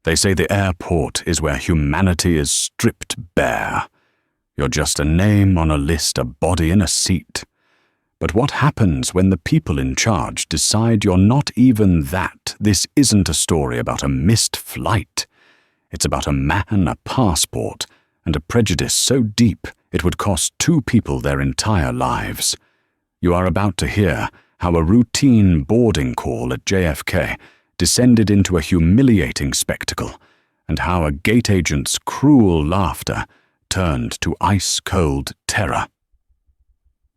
They say the airport is where humanity is stripped bare. You're just a name on a list, a body in a seat. But what happens when the people in charge decide you're not even that? This isn't a story about a missed flight. It's about a man, a passport, and a prejudice so deep it would cost two people their entire lives. You are about to hear how a routine boarding call at JFK descended into a humiliating spectacle, and how a gate agent's cruel laughter turned to ice-cold terror.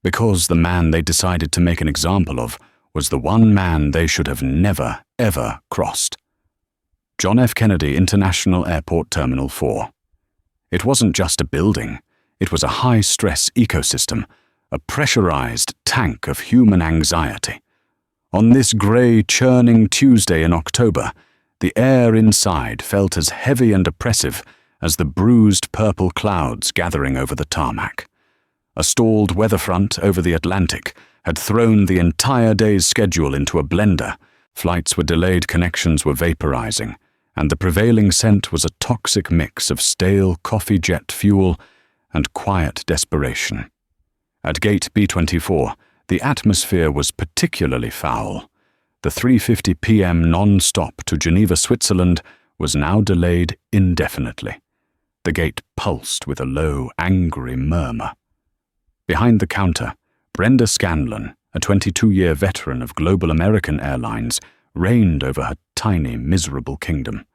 Because the man they decided to make an example of was the one man they should have never, ever crossed. John F. Kennedy International Airport Terminal 4. It wasn't just a building, it was a high-stress ecosystem, a pressurized tank of human anxiety. On this grey, churning Tuesday in October, the air inside felt as heavy and oppressive as the bruised purple clouds gathering over the tarmac. A stalled weather front over the Atlantic had thrown the entire day's schedule into a blender. Flights were delayed, connections were vaporizing, and the prevailing scent was a toxic mix of stale coffee jet fuel and quiet desperation. At gate B-24, the atmosphere was particularly foul. The 3:50 p.m. non-stop to Geneva, Switzerland was now delayed indefinitely. The gate pulsed with a low, angry murmur. Behind the counter, Brenda Scanlon, a 22-year veteran of Global American Airlines, reigned over her tiny, miserable kingdom.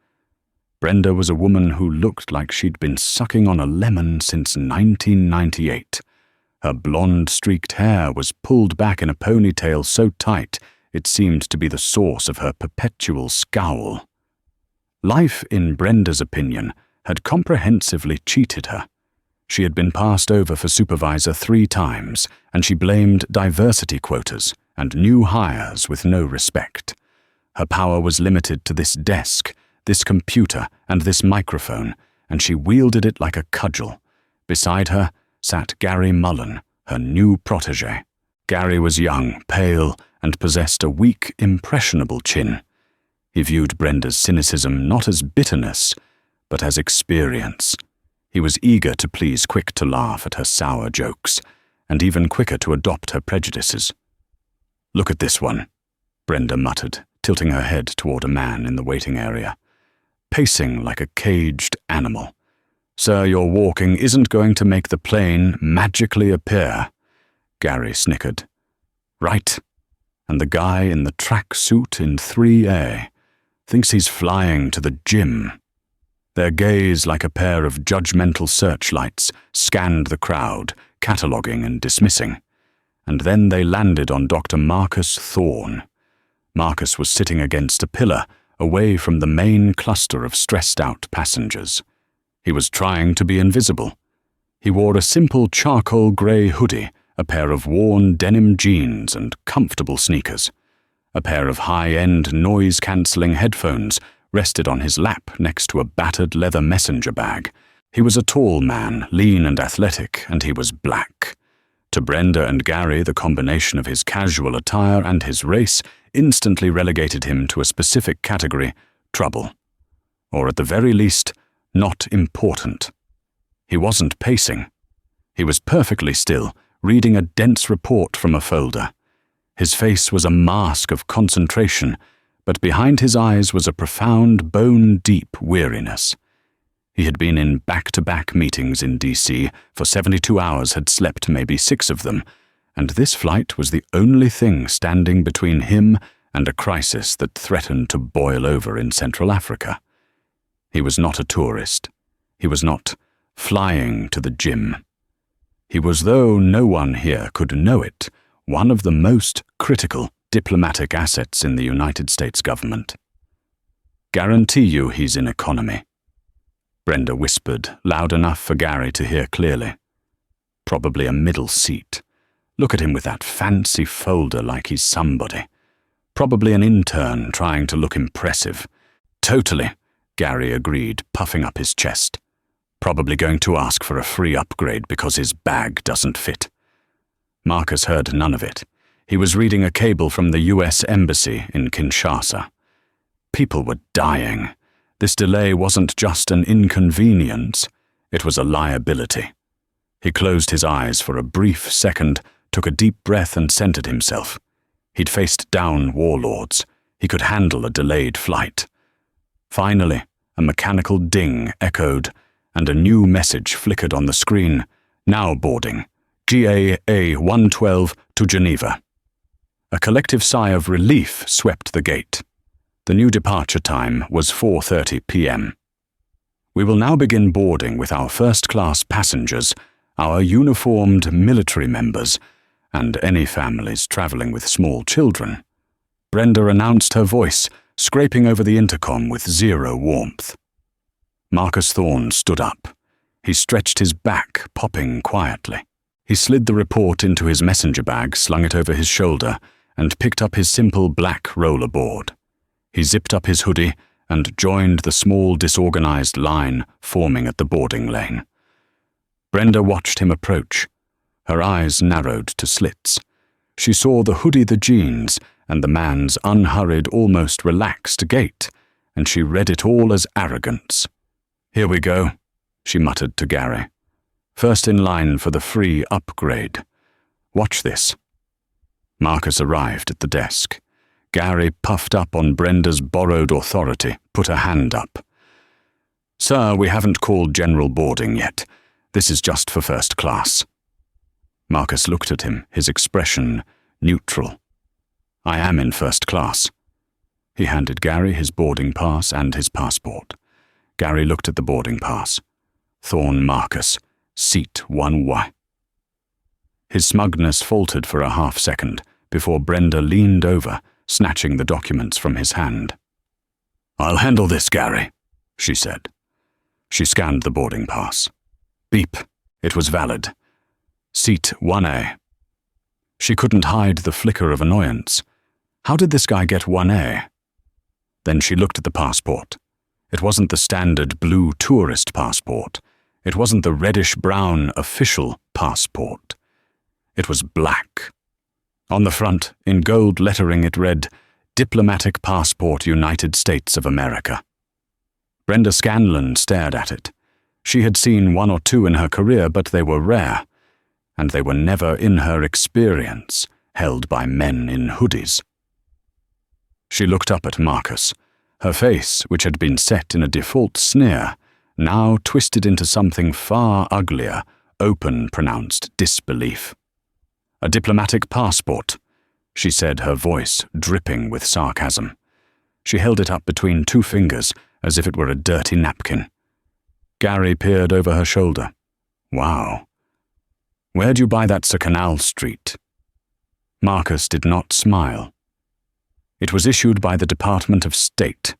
Brenda was a woman who looked like she'd been sucking on a lemon since 1998. Her blonde-streaked hair was pulled back in a ponytail so tight it seemed to be the source of her perpetual scowl. Life, in Brenda's opinion, had comprehensively cheated her. She had been passed over for supervisor 3 times, and she blamed diversity quotas and new hires with no respect. Her power was limited to this desk, this computer, and this microphone, and she wielded it like a cudgel. Beside her sat Gary Mullen, her new protégé. Gary was young, pale, and possessed a weak, impressionable chin. He viewed Brenda's cynicism not as bitterness, but as experience. He was eager to please, quick to laugh at her sour jokes, and even quicker to adopt her prejudices. "Look at this one," Brenda muttered, tilting her head toward a man in the waiting area. "Pacing like a caged animal. Sir, your walking isn't going to make the plane magically appear." Gary snickered. "Right. And the guy in the track suit in 3A thinks he's flying to the gym." Their gaze, like a pair of judgmental searchlights, scanned the crowd, cataloguing and dismissing. And then they landed on Dr. Marcus Thorne. Marcus was sitting against a pillar, away from the main cluster of stressed-out passengers. He was trying to be invisible. He wore a simple charcoal grey hoodie, a pair of worn denim jeans and comfortable sneakers. A pair of high-end noise-cancelling headphones rested on his lap next to a battered leather messenger bag. He was a tall man, lean and athletic, and he was black. To Brenda and Gary, the combination of his casual attire and his race instantly relegated him to a specific category: trouble. Or at the very least, not important. He wasn't pacing. He was perfectly still, reading a dense report from a folder. His face was a mask of concentration, but behind his eyes was a profound, bone-deep weariness. He had been in back-to-back meetings in D.C. for 72 hours, had slept maybe 6 of them, and this flight was the only thing standing between him and a crisis that threatened to boil over in Central Africa. He was not a tourist. He was not flying to the gym. He was, though no one here could know it, one of the most critical diplomatic assets in the United States government. "Guarantee you he's in economy," Brenda whispered, loud enough for Gary to hear clearly. "Probably a middle seat. Look at him with that fancy folder like he's somebody. Probably an intern trying to look impressive." "Totally," Gary agreed, puffing up his chest. "Probably going to ask for a free upgrade because his bag doesn't fit." Marcus heard none of it. He was reading a cable from the U.S. Embassy in Kinshasa. People were dying. This delay wasn't just an inconvenience, it was a liability. He closed his eyes for a brief second, took a deep breath and centered himself. He'd faced down warlords. He could handle a delayed flight. Finally, a mechanical ding echoed, and a new message flickered on the screen. Now boarding. GAA 112 to Geneva. A collective sigh of relief swept the gate. The new departure time was 4:30 p.m. We will now begin boarding with our first-class passengers, our uniformed military members, and any families traveling with small children. Brenda announced, her voice scraping over the intercom with zero warmth. Marcus Thorne stood up. He stretched his back, popping quietly. He slid the report into his messenger bag, slung it over his shoulder, and picked up his simple black rollerboard. He zipped up his hoodie and joined the small disorganized line forming at the boarding lane. Brenda watched him approach. Her eyes narrowed to slits. She saw the hoodie, the jeans, and the man's unhurried, almost relaxed gait, and she read it all as arrogance. "Here we go," she muttered to Gary. "First in line for the free upgrade. Watch this." Marcus arrived at the desk. Gary puffed up on Brenda's borrowed authority, put a hand up. "Sir, we haven't called general boarding yet. This is just for first class." Marcus looked at him, his expression neutral. "I am in first class." He handed Gary his boarding pass and his passport. Gary looked at the boarding pass. Thorne Marcus, seat 1Y. His smugness faltered for a half-second before Brenda leaned over, snatching the documents from his hand. "I'll handle this, Gary," she said. She scanned the boarding pass. Beep. It was valid. Seat 1A. She couldn't hide the flicker of annoyance. How did this guy get 1A? Then she looked at the passport. It wasn't the standard blue tourist passport. It wasn't the reddish-brown official passport. It was black. On the front, in gold lettering, it read, "Diplomatic Passport, United States of America." Brenda Scanlon stared at it. She had seen one or two in her career, but they were rare, and they were never in her experience, held by men in hoodies. She looked up at Marcus. Her face, which had been set in a default sneer, now twisted into something far uglier, open pronounced disbelief. "A diplomatic passport," she said, her voice dripping with sarcasm. She held it up between two fingers, as if it were a dirty napkin. Gary peered over her shoulder. "Wow. Where'd you buy that, Sir Canal Street?" Marcus did not smile. "It was issued by the Department of State.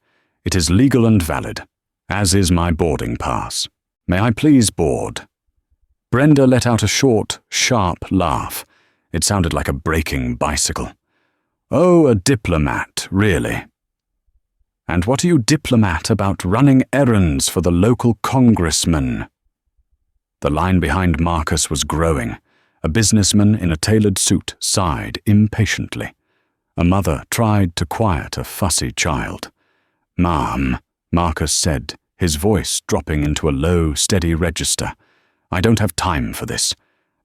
It is legal and valid, as is my boarding pass. May I please board?" Brenda let out a short, sharp laugh. It sounded like a braking bicycle. "Oh, a diplomat, really? And what are you diplomat about running errands for the local congressman?" The line behind Marcus was growing. A businessman in a tailored suit sighed impatiently. A mother tried to quiet a fussy child. "Ma'am," Marcus said, his voice dropping into a low, steady register. "I don't have time for this.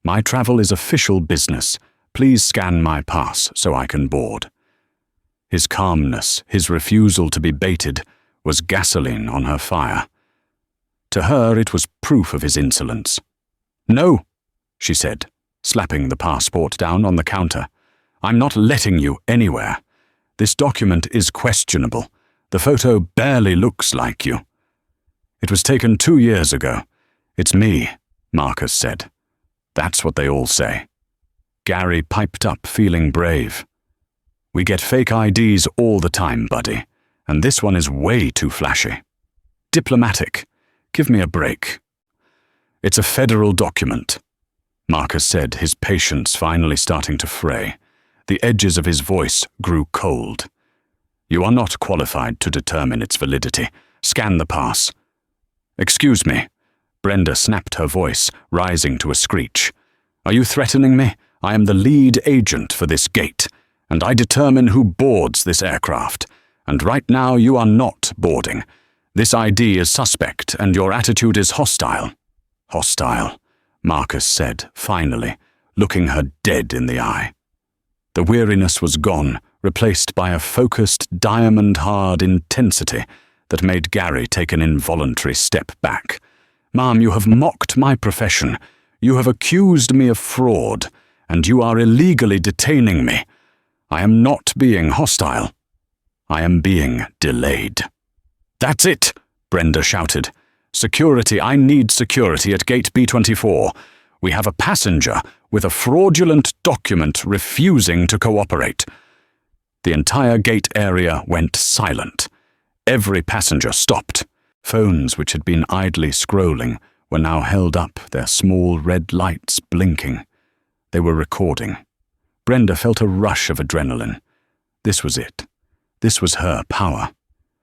My travel is official business. Please scan my pass so I can board." His calmness, his refusal to be baited, was gasoline on her fire. To her, it was proof of his insolence. "No," she said, slapping the passport down on the counter. "I'm not letting you anywhere. This document is questionable. The photo barely looks like you." "It was taken 2 years ago. It's me," Marcus said. "That's what they all say." Gary piped up, feeling brave. "We get fake IDs all the time, buddy, and this one is way too flashy. Diplomatic. Give me a break." "It's a federal document," Marcus said, his patience finally starting to fray. The edges of his voice grew cold. "You are not qualified to determine its validity. Scan the pass." "Excuse me." Brenda snapped her voice, rising to a screech. "Are you threatening me? I am the lead agent for this gate, and I determine who boards this aircraft. And right now you are not boarding. This ID is suspect, and your attitude is hostile." "Hostile," Marcus said, finally, looking her dead in the eye. The weariness was gone, replaced by a focused, diamond-hard intensity that made Gary take an involuntary step back. "Ma'am, you have mocked my profession. You have accused me of fraud, and you are illegally detaining me. I am not being hostile. I am being delayed." "That's it!" Brenda shouted. "Security, I need security at gate B24. We have a passenger with a fraudulent document refusing to cooperate." The entire gate area went silent. Every passenger stopped. Phones which had been idly scrolling were now held up, their small red lights blinking. They were recording. Brenda felt a rush of adrenaline. This was it. This was her power.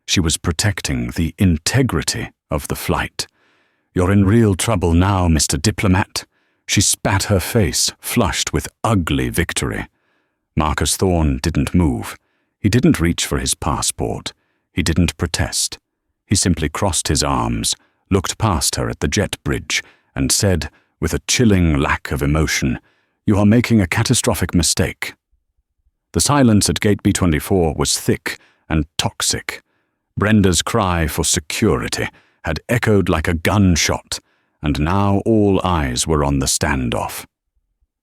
She was protecting the integrity of the flight. "You're in real trouble now, Mr. Diplomat." She spat her face, flushed with ugly victory. Marcus Thorne didn't move. He didn't reach for his passport. He didn't protest. He simply crossed his arms, looked past her at the jet bridge, and said, with a chilling lack of emotion, "You are making a catastrophic mistake." The silence at gate B24 was thick and toxic. Brenda's cry for security had echoed like a gunshot, and now all eyes were on the standoff.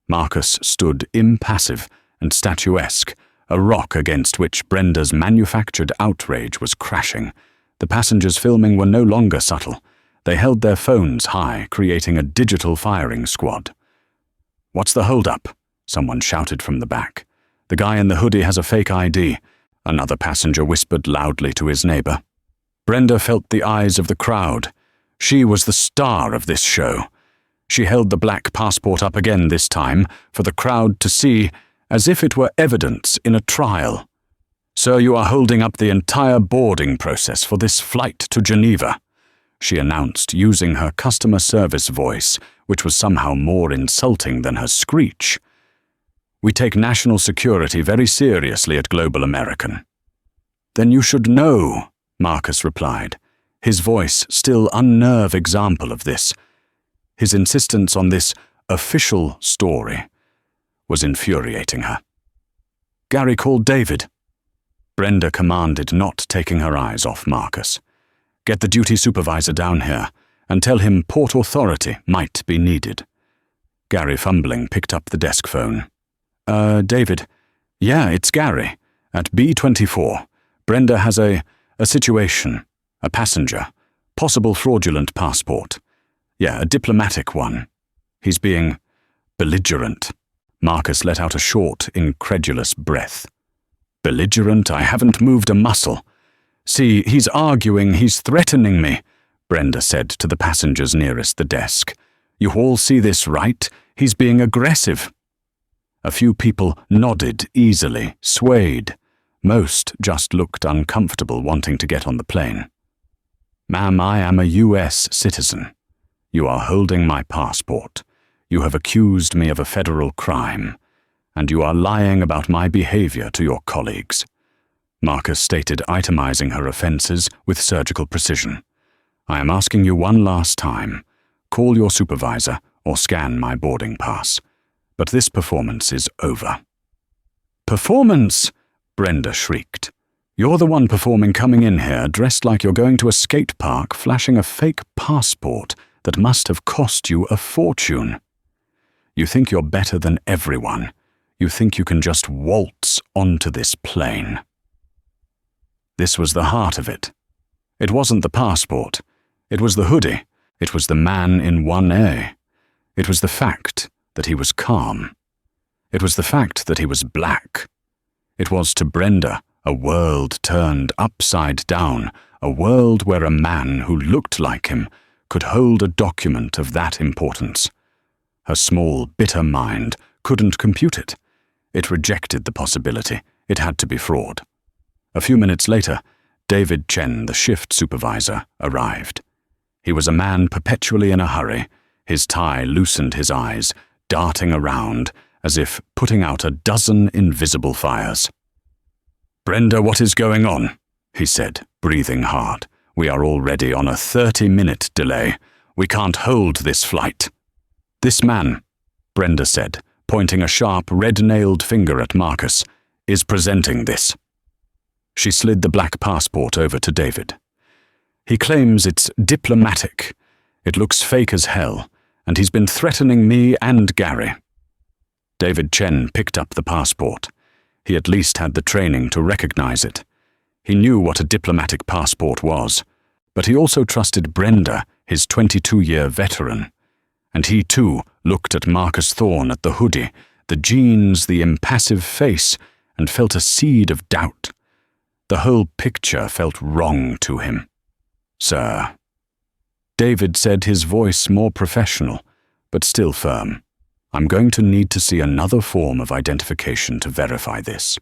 Marcus stood impassive and statuesque, a rock against which Brenda's manufactured outrage was crashing. The passengers filming were no longer subtle. They held their phones high, creating a digital firing squad. "What's the hold-up?" someone shouted from the back. "The guy in the hoodie has a fake ID," another passenger whispered loudly to his neighbor. Brenda felt the eyes of the crowd. She was the star of this show. She held the black passport up again this time for the crowd to see, as if it were evidence in a trial. "Sir, you are holding up the entire boarding process for this flight to Geneva," she announced, using her customer service voice, which was somehow more insulting than her screech. "We take national security very seriously at Global American." "Then you should know," Marcus replied, his voice still unnerving example of this. His insistence on this official story was infuriating her. "Gary called David," Brenda commanded, not taking her eyes off Marcus. "Get the duty supervisor down here and tell him port authority might be needed." Gary, fumbling, picked up the desk phone. David. Yeah, it's Gary. At B24. Brenda has a situation. A passenger. Possible fraudulent passport. Yeah, a diplomatic one. He's being belligerent." Marcus let out a short, incredulous breath. "Belligerent? I haven't moved a muscle." "See, he's arguing, he's threatening me," Brenda said to the passengers nearest the desk. "You all see this, right? He's being aggressive." A few people nodded easily, swayed. Most just looked uncomfortable, wanting to get on the plane. "Ma'am, I am a U.S. citizen. You are holding my passport. You have accused me of a federal crime, and you are lying about my behavior to your colleagues." Marcus stated, itemizing her offenses with surgical precision. "I am asking you one last time. Call your supervisor or scan my boarding pass. But this performance is over." "Performance?" Brenda shrieked. "You're the one performing, coming in here dressed like you're going to a skate park, flashing a fake passport that must have cost you a fortune. You think you're better than everyone. You think you can just waltz onto this plane." This was the heart of it. It wasn't the passport. It was the hoodie. It was the man in 1A. It was the fact that he was calm. It was the fact that he was black. It was, to Brenda, a world turned upside down, a world where a man who looked like him could hold a document of that importance. Her small, bitter mind couldn't compute it. It rejected the possibility. It had to be fraud. A few minutes later, David Chen, the shift supervisor, arrived. He was a man perpetually in a hurry. His tie loosened his eyes, darting around as if putting out a dozen invisible fires. "Brenda, what is going on?" he said, breathing hard. We are already on a 30-minute delay. We can't hold this flight." "This man," Brenda said, pointing a sharp, red-nailed finger at Marcus, "is presenting this." She slid the black passport over to David. "He claims it's diplomatic. It looks fake as hell, and he's been threatening me and Gary." David Chen picked up the passport. He at least had the training to recognize it. He knew what a diplomatic passport was, but he also trusted Brenda, his 22-year veteran. And he too looked at Marcus Thorne at the hoodie, the jeans, the impassive face, and felt a seed of doubt. The whole picture felt wrong to him. "Sir," David said, his voice more professional, but still firm, "I'm going to need to see another form of identification to verify this."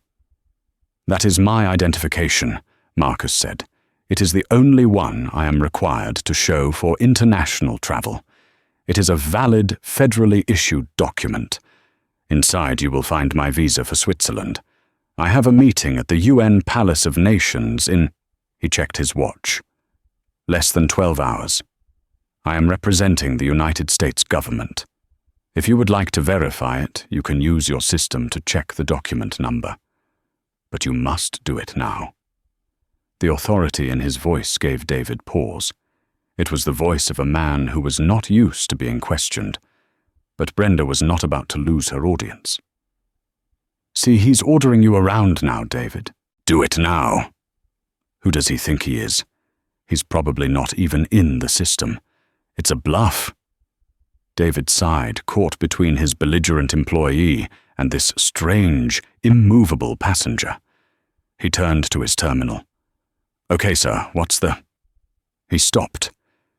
"That is my identification," Marcus said. "It is the only one I am required to show for international travel. It is a valid, federally issued document. Inside you will find my visa for Switzerland. I have a meeting at the UN Palace of Nations in—" he checked his watch. "Less than 12 hours. I am representing the United States government. If you would like to verify it, you can use your system to check the document number. But you must do it now." The authority in his voice gave David pause. It was the voice of a man who was not used to being questioned, but Brenda was not about to lose her audience. "See, he's ordering you around now, David. Do it now." "Who does he think he is? He's probably not even in the system. It's a bluff." David sighed, caught between his belligerent employee and this strange, immovable passenger. He turned to his terminal. "Okay, sir, what's the—" He stopped.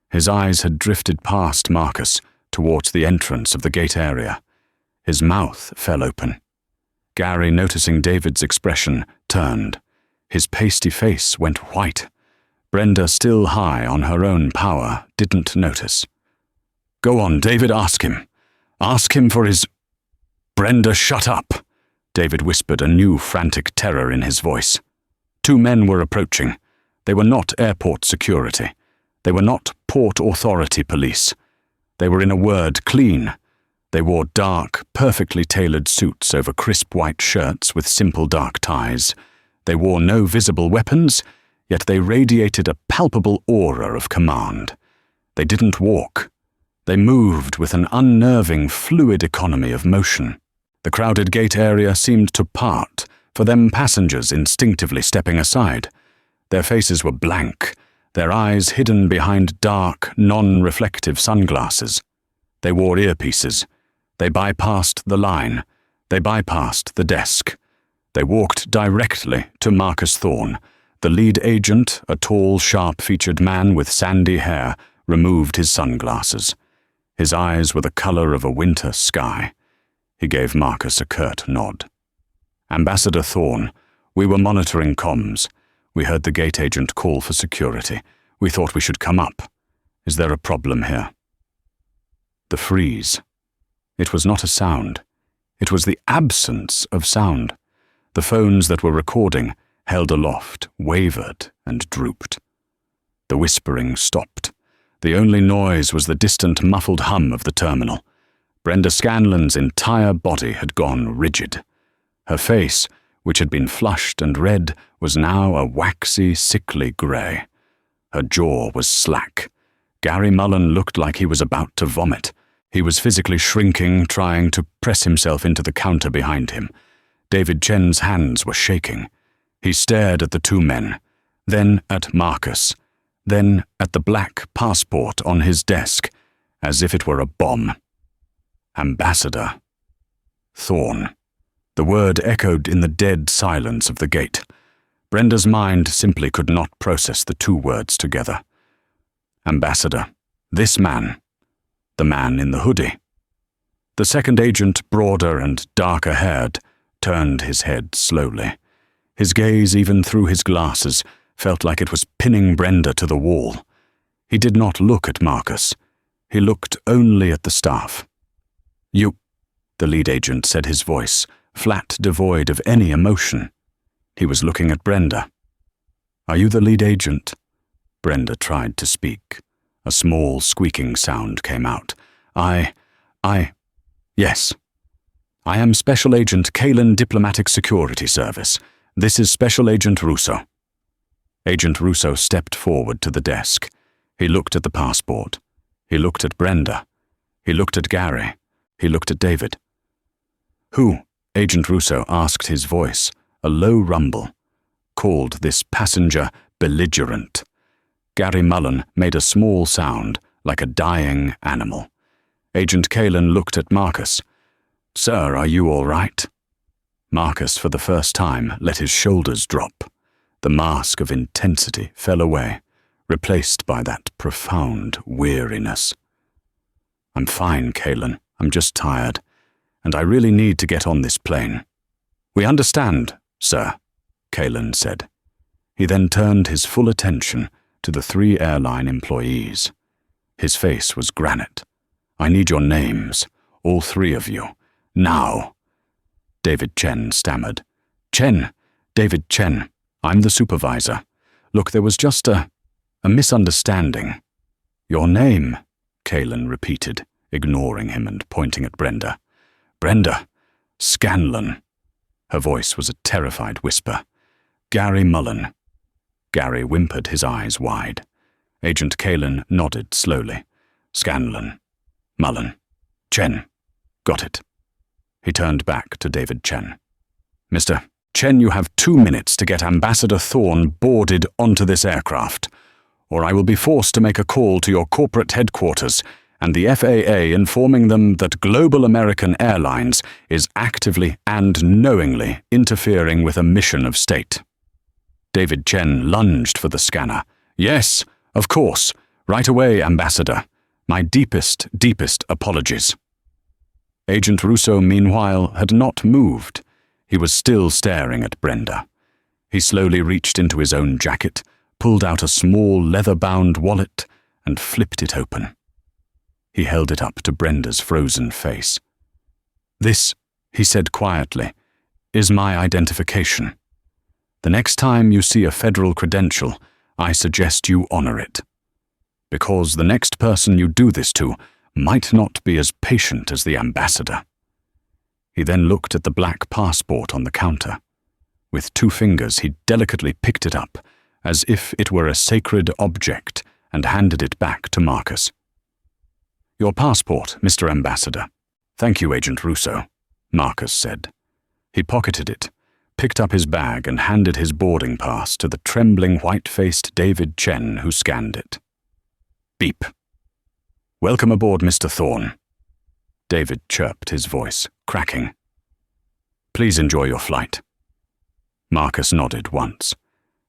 His eyes had drifted past Marcus, towards the entrance of the gate area. His mouth fell open. Gary, noticing David's expression, turned. His pasty face went white. Brenda, still high on her own power, didn't notice. "Go on, David, ask him. Ask him for his—" "Brenda, shut up!" David whispered, a new frantic terror in his voice. Two men were approaching. They were not airport security. They were not Port Authority police. They were, in a word, clean. They wore dark, perfectly tailored suits over crisp white shirts with simple dark ties. They wore no visible weapons, yet they radiated a palpable aura of command. They didn't walk. They moved with an unnerving, fluid economy of motion. The crowded gate area seemed to part, for them passengers instinctively stepping aside. Their faces were blank, their eyes hidden behind dark, non-reflective sunglasses. They wore earpieces. They bypassed the line. They bypassed the desk. They walked directly to Marcus Thorne. The lead agent, a tall, sharp-featured man with sandy hair, removed his sunglasses. His eyes were the color of a winter sky. He gave Marcus a curt nod. "Ambassador Thorne, we were monitoring comms. We heard the gate agent call for security. We thought we should come up. Is there a problem here?" The freeze. It was not a sound. It was the absence of sound. The phones that were recording, held aloft, wavered and drooped. The whispering stopped. The only noise was the distant muffled hum of the terminal. Brenda Scanlon's entire body had gone rigid. Her face, which had been flushed and red, was now a waxy, sickly grey. Her jaw was slack. Gary Mullen looked like he was about to vomit. He was physically shrinking, trying to press himself into the counter behind him. David Chen's hands were shaking. He stared at the two men, then at Marcus, then at the black passport on his desk, as if it were a bomb. Ambassador Thorne. The word echoed in the dead silence of the gate. Brenda's mind simply could not process the two words together. Ambassador. This man. The man in the hoodie. The second agent, broader and darker-haired, turned his head slowly. His gaze, even through his glasses, felt like it was pinning Brenda to the wall. He did not look at Marcus. He looked only at the staff. "You," the lead agent said, his voice flat, devoid of any emotion. He was looking at Brenda. "Are you the lead agent?" Brenda tried to speak. A small squeaking sound came out. Yes. I am Special Agent Kalen Diplomatic Security Service. This is Special Agent Russo. Agent Russo stepped forward to the desk. He looked at the passport. He looked at Brenda. He looked at Gary. He looked at David. Who? Agent Russo asked, his voice, a low rumble, called this passenger belligerent. Gary Mullen made a small sound, like a dying animal. Agent Kalen looked at Marcus. Sir, are you all right? Marcus, for the first time, let his shoulders drop. The mask of intensity fell away, replaced by that profound weariness. I'm fine, Kalen. I'm just tired, and I really need to get on this plane. We understand, sir, Kalen said. He then turned his full attention to the 3 airline employees. His face was granite. I need your names, all 3 of you. Now. David Chen stammered. David Chen. I'm the supervisor. Look, there was just a misunderstanding. Your name, Kalen repeated, ignoring him and pointing at Brenda. Brenda. Scanlon. Her voice was a terrified whisper. Gary Mullen. Gary whimpered, his eyes wide. Agent Kalen nodded slowly. Scanlon. Mullen. Chen. Got it. He turned back to David Chen. Mr. Chen, you have 2 minutes to get Ambassador Thorne boarded onto this aircraft, or I will be forced to make a call to your corporate headquarters and the FAA informing them that Global American Airlines is actively and knowingly interfering with a mission of state. David Chen lunged for the scanner. Yes, of course. Right away, Ambassador. My deepest apologies. Agent Russo, meanwhile, had not moved. He was still staring at Brenda. He slowly reached into his own jacket, pulled out a small leather-bound wallet, and flipped it open. He held it up to Brenda's frozen face. This, he said quietly, is my identification. The next time you see a federal credential, I suggest you honor it. Because the next person you do this to might not be as patient as the ambassador. He then looked at the black passport on the counter. With 2 fingers, he delicately picked it up, as if it were a sacred object, and handed it back to Marcus. Your passport, Mr. Ambassador. Thank you, Agent Russo, Marcus said. He pocketed it, picked up his bag, and handed his boarding pass to the trembling, white-faced David Chen, who scanned it. Beep. Welcome aboard, Mr. Thorne. David chirped, his voice cracking. Please enjoy your flight. Marcus nodded once.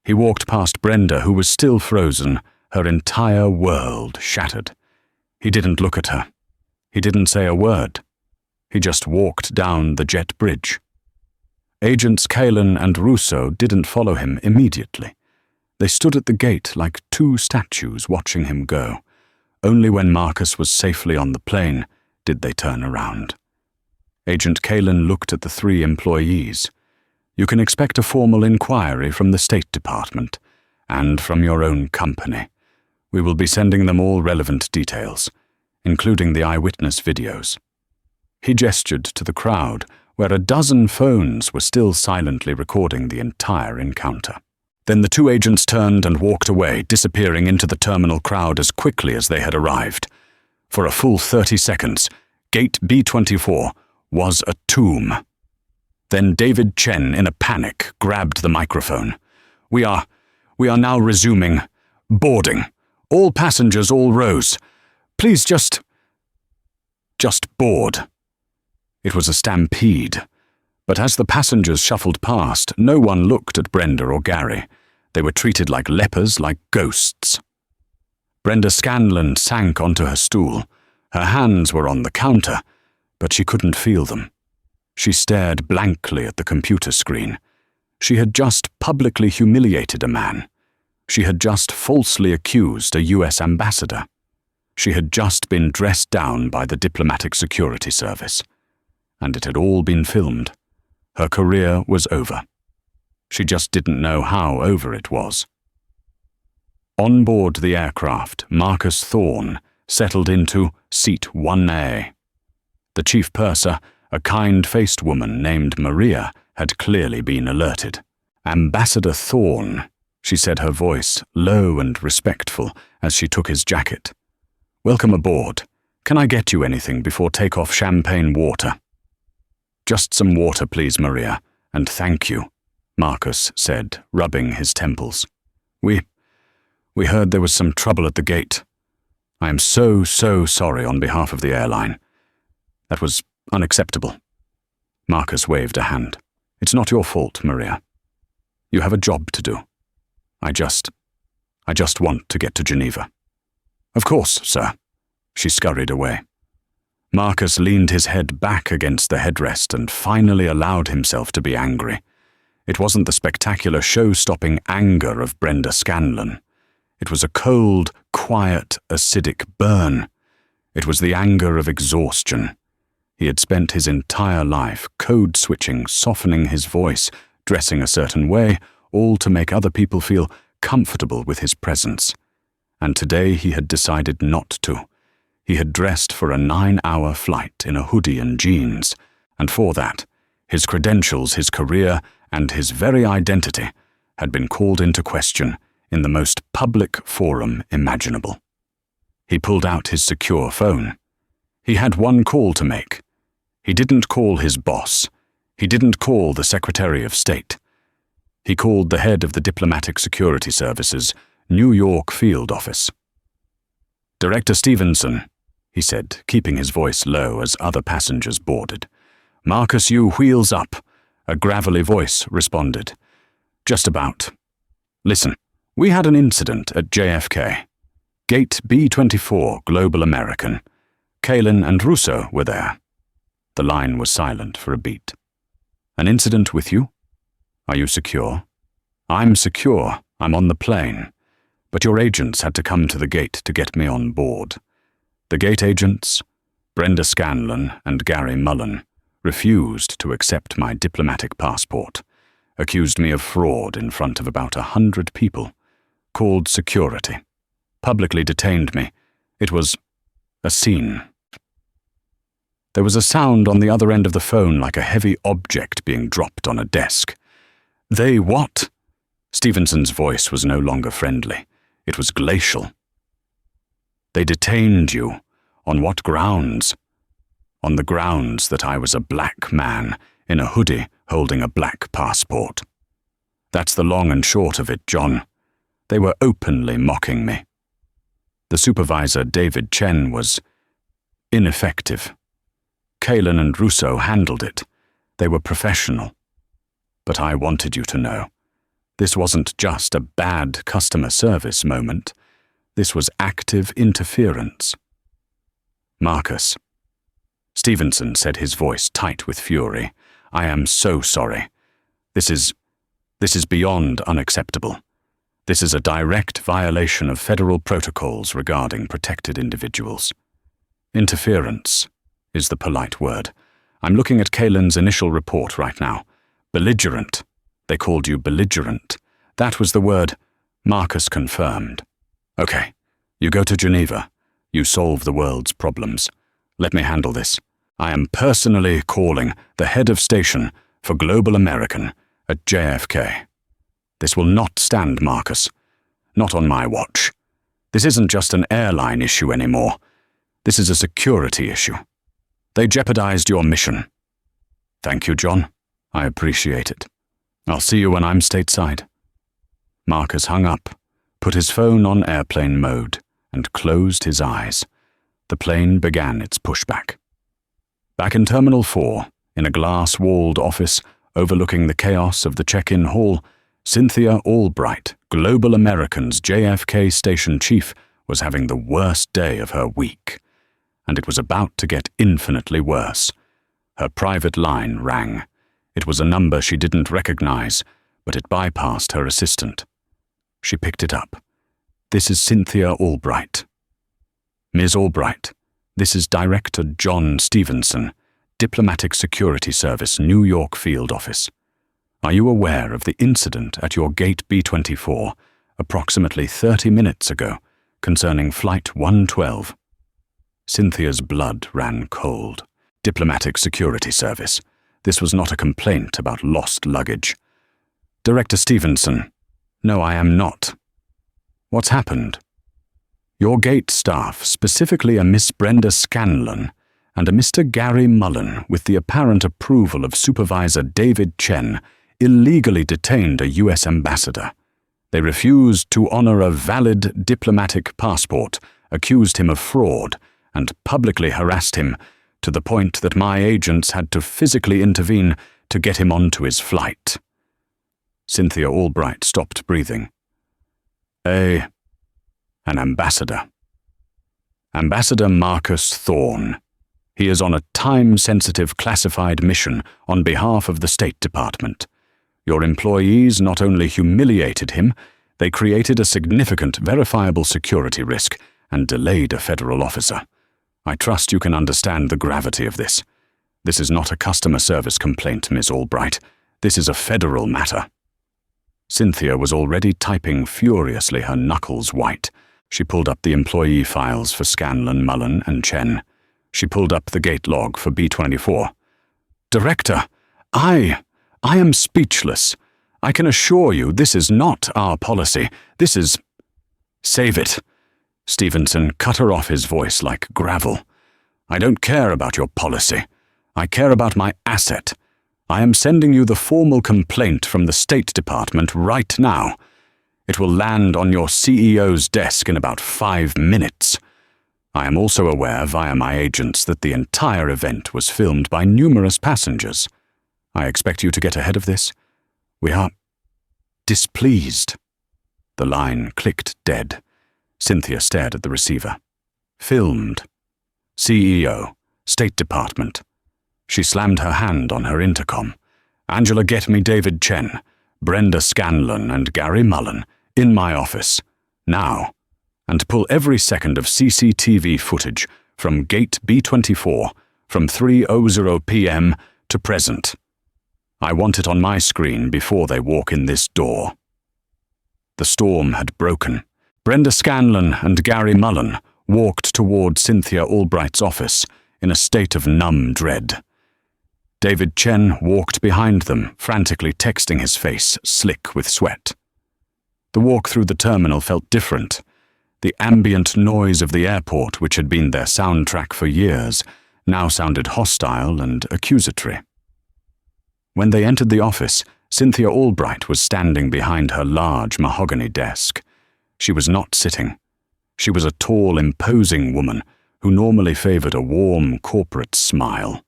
He walked past Brenda, who was still frozen, her entire world shattered. He didn't look at her. He didn't say a word. He just walked down the jet bridge. Agents Kalen and Russo didn't follow him immediately. They stood at the gate like 2 statues watching him go. Only when Marcus was safely on the plane did they turn around. Agent Kalen looked at the 3 employees. You can expect a formal inquiry from the State Department and from your own company. We will be sending them all relevant details, including the eyewitness videos. He gestured to the crowd, where a dozen phones were still silently recording the entire encounter. Then the 2 agents turned and walked away, disappearing into the terminal crowd as quickly as they had arrived. For a full 30 seconds, Gate B-24 was a tomb. Then David Chen, in a panic, grabbed the microphone. We are now resuming boarding. All passengers all rose. Please just board. It was a stampede. But as the passengers shuffled past, no one looked at Brenda or Gary. They were treated like lepers, like ghosts. Brenda Scanlon sank onto her stool. Her hands were on the counter, but she couldn't feel them. She stared blankly at the computer screen. She had just publicly humiliated a man. She had just falsely accused a U.S. ambassador. She had just been dressed down by the Diplomatic Security Service. And it had all been filmed. Her career was over. She just didn't know how over it was. On board the aircraft, Marcus Thorne settled into Seat 1A. The chief purser, a kind-faced woman named Maria, had clearly been alerted. "Ambassador Thorne," she said, her voice low and respectful as she took his jacket. "Welcome aboard. Can I get you anything before takeoff? Champagne water?" "Just some water, please, Maria, and thank you," Marcus said, rubbing his temples. We heard there was some trouble at the gate. I am so sorry on behalf of the airline. That was unacceptable." Marcus waved a hand. "It's not your fault, Maria. You have a job to do. I just want to get to Geneva." "Of course, sir." She scurried away. Marcus leaned his head back against the headrest and finally allowed himself to be angry. It wasn't the spectacular show-stopping anger of Brenda Scanlon. It was a cold, quiet, acidic burn. It was the anger of exhaustion. He had spent his entire life code-switching, softening his voice, dressing a certain way, all to make other people feel comfortable with his presence. And today he had decided not to. He had dressed for a 9-hour flight in a hoodie and jeans, and for that, his credentials, his career, and his very identity had been called into question in the most public forum imaginable. He pulled out his secure phone. He had one call to make. He didn't call his boss. He didn't call the Secretary of State. He called the head of the Diplomatic Security Service's New York field office. "Director Stevenson," he said, keeping his voice low as other passengers boarded. "Marcus, you wheels up," a gravelly voice responded. "Just about. Listen, we had an incident at JFK. Gate B24, Global American. Kalin and Russo were there." The line was silent for a beat. "An incident with you? Are you secure?" "I'm secure. I'm on the plane. But your agents had to come to the gate to get me on board. The gate agents, Brenda Scanlon and Gary Mullen, refused to accept my diplomatic passport, accused me of fraud in front of about 100 people, called security, publicly detained me. It was a scene." There was a sound on the other end of the phone like a heavy object being dropped on a desk. "They what?" Stevenson's voice was no longer friendly. It was glacial. "They detained you. On what grounds?" "On the grounds that I was a black man in a hoodie holding a black passport. That's the long and short of it, John. They were openly mocking me." The supervisor, David Chen, was ineffective. Kalin and Russo handled it. They were professional. But I wanted you to know. This wasn't just a bad customer service moment. This was active interference. "Marcus," Stevenson said, his voice tight with fury, "I am so sorry. This is beyond unacceptable. This is a direct violation of federal protocols regarding protected individuals. Interference is the polite word. I'm looking at Kalin's initial report right now. Belligerent. They called you belligerent. That was the word." Marcus confirmed. "Okay, you go to Geneva. You solve the world's problems. Let me handle this. I am personally calling the head of station for Global American at JFK. This will not stand, Marcus. Not on my watch. This isn't just an airline issue anymore. This is a security issue. They jeopardized your mission." "Thank you, John. I appreciate it. I'll see you when I'm stateside." Marcus hung up, put his phone on airplane mode, and closed his eyes. The plane began its pushback. Back in Terminal 4, in a glass-walled office overlooking the chaos of the check-in hall, Cynthia Albright, Global American's JFK station chief, was having the worst day of her week. And it was about to get infinitely worse. Her private line rang. It was a number she didn't recognize, but it bypassed her assistant. She picked it up. "This is Cynthia Albright." "Ms. Albright, this is Director John Stevenson, Diplomatic Security Service, New York Field Office. Are you aware of the incident at your Gate B24 approximately 30 minutes ago, concerning Flight 112. Cynthia's blood ran cold. Diplomatic Security Service. This was not a complaint about lost luggage. Director Stevenson. No, I am not. What's happened? Your gate staff, specifically a Miss Brenda Scanlon and a Mr. Gary Mullen, with the apparent approval of Supervisor David Chen, illegally detained a U.S. ambassador. They refused to honor a valid diplomatic passport, accused him of fraud, and publicly harassed him to the point that my agents had to physically intervene to get him onto his flight. Cynthia Albright stopped breathing. An ambassador. Ambassador Marcus Thorne. He is on a time-sensitive classified mission on behalf of the State Department. Your employees not only humiliated him, they created a significant verifiable security risk and delayed a federal officer. I trust you can understand the gravity of this. This is not a customer service complaint, Miss Albright. This is a federal matter. Cynthia was already typing furiously, her knuckles white. She pulled up the employee files for Scanlon, Mullen, and Chen. She pulled up the gate log for B-24. Director, I am speechless. I can assure you this is not our policy. This is... Save it. Stevenson cut her off, his voice like gravel. I don't care about your policy. I care about my asset. I am sending you the formal complaint from the State Department right now. It will land on your CEO's desk in about 5 minutes. I am also aware via my agents that the entire event was filmed by numerous passengers. I expect you to get ahead of this. We are displeased. The line clicked dead. Cynthia stared at the receiver. Filmed. CEO. State Department. She slammed her hand on her intercom. Angela, get me David Chen, Brenda Scanlon, and Gary Mullen in my office. Now. And pull every second of CCTV footage from Gate B-24 from 3:00 p.m. to present. I want it on my screen before they walk in this door. The storm had broken. Brenda Scanlon and Gary Mullen walked toward Cynthia Albright's office in a state of numb dread. David Chen walked behind them, frantically texting, his face slick with sweat. The walk through the terminal felt different. The ambient noise of the airport, which had been their soundtrack for years, now sounded hostile and accusatory. When they entered the office, Cynthia Albright was standing behind her large mahogany desk. She was not sitting. She was a tall, imposing woman who normally favored a warm, corporate smile.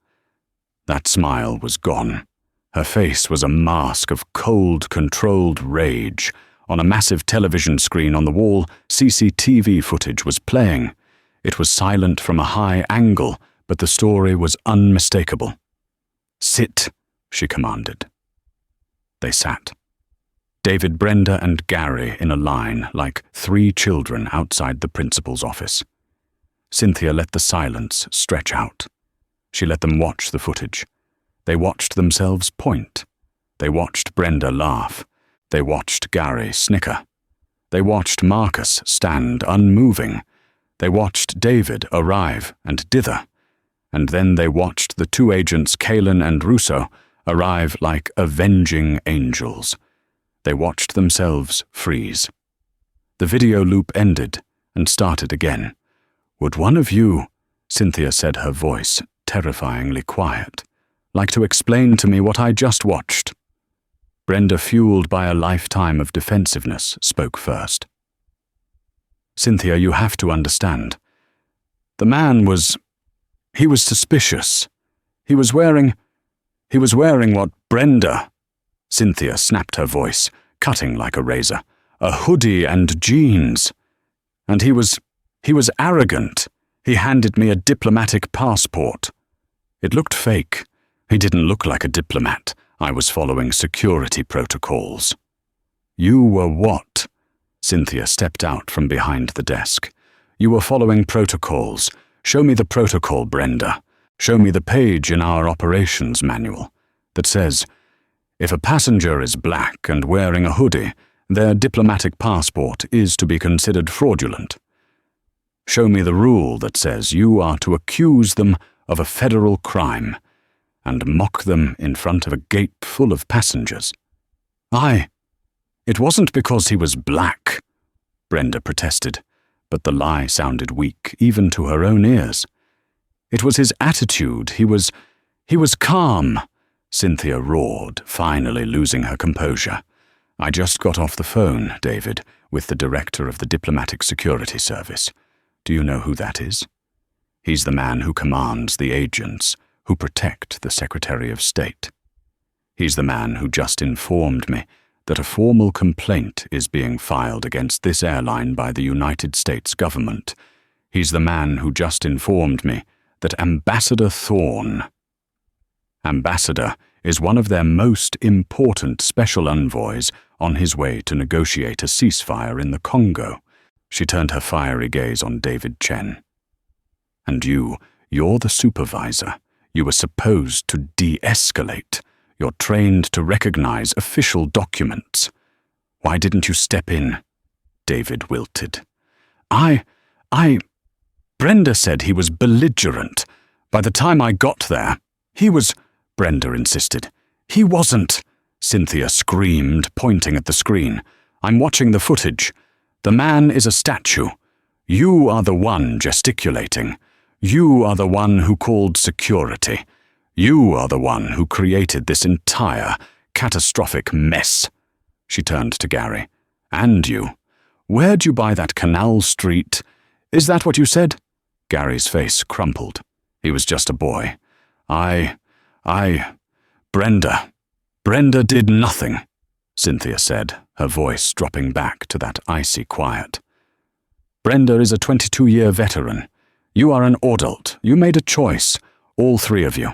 That smile was gone. Her face was a mask of cold, controlled rage. On a massive television screen on the wall, CCTV footage was playing. It was silent from a high angle, but the story was unmistakable. Sit, she commanded. They sat. David, Brenda, and Gary in a line like 3 children outside the principal's office. Cynthia let the silence stretch out. She let them watch the footage. They watched themselves point. They watched Brenda laugh. They watched Gary snicker. They watched Marcus stand unmoving. They watched David arrive and dither. And then they watched the 2 agents, Kalin and Russo, arrive like avenging angels. They watched themselves freeze. The video loop ended and started again. Would one of you, Cynthia said, her voice terrifyingly quiet, like to explain to me what I just watched? Brenda, fueled by a lifetime of defensiveness, spoke first. Cynthia, you have to understand. The man was... he was suspicious. He was wearing what Brenda... Cynthia snapped her voice, cutting like a razor. A hoodie and jeans. And he was arrogant. He handed me a diplomatic passport. It looked fake. He didn't look like a diplomat. I was following security protocols. You were what? Cynthia stepped out from behind the desk. You were following protocols. Show me the protocol, Brenda. Show me the page in our operations manual that says, if a passenger is black and wearing a hoodie, Their diplomatic passport is to be considered fraudulent. Show me the rule that says you are to accuse them of a federal crime and mock them in front of a gate full of passengers. It wasn't because he was black, Brenda protested, but the lie sounded weak even to her own ears. It was his attitude. He was calm, Cynthia roared, finally losing her composure. I just got off the phone, David, with the director of the Diplomatic Security Service. Do you know who that is? He's the man who commands the agents who protect the Secretary of State. He's the man who just informed me that a formal complaint is being filed against this airline by the United States government. He's the man who just informed me that Ambassador Thorne is one of their most important special envoys on his way to negotiate a ceasefire in the Congo. She turned her fiery gaze on David Chen. And you're the supervisor. You were supposed to de-escalate. You're trained to recognize official documents. Why didn't you step in? David wilted. Brenda said he was belligerent. By the time I got there, he was, Brenda insisted. He wasn't, Cynthia screamed, pointing at the screen. I'm watching the footage. The man is a statue. You are the one gesticulating. You are the one who called security. You are the one who created this entire, catastrophic mess. She turned to Gary. And you. Where'd you buy that Canal Street? Is that what you said? Gary's face crumpled. He was just a boy. Brenda did nothing, Cynthia said, her voice dropping back to that icy quiet. Brenda is a 22-year veteran. You are an adult. You made a choice, all three of you.